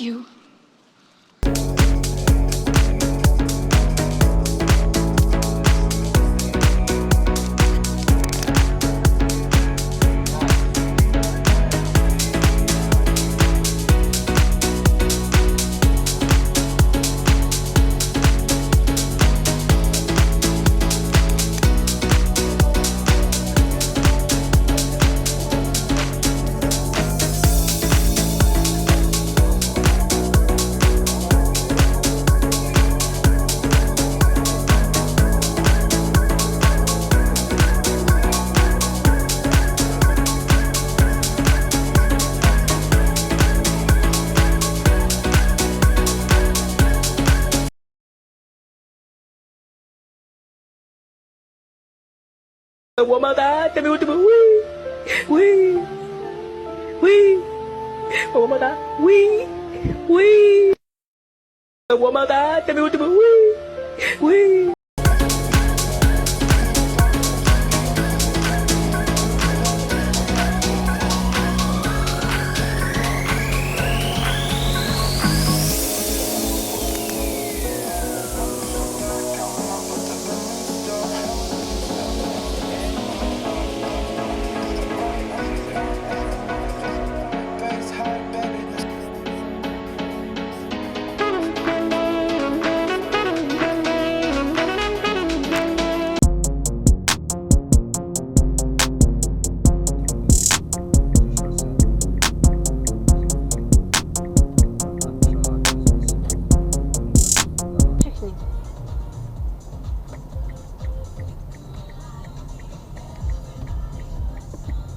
you. One more time, tell me what to do. Wee. One more time, wee. One more time, tell me what to do. Wee.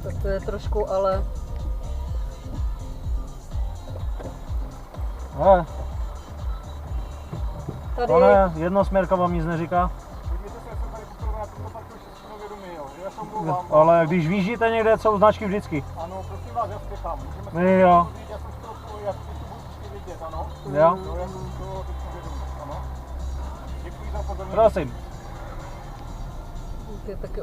Tak to je trošku, ale... Ne, Tady to ne, jednosměrka vám nic neříká. Ale když vyjíždíte někde, jsou značky vždycky. Ano, prosím vás, já spěchám. Jo. Já jsem z toho, jak budu vidět, ano? Jo. Já jsem toho vědomý, ano? Děkuji za pozornost. Prosím. je taky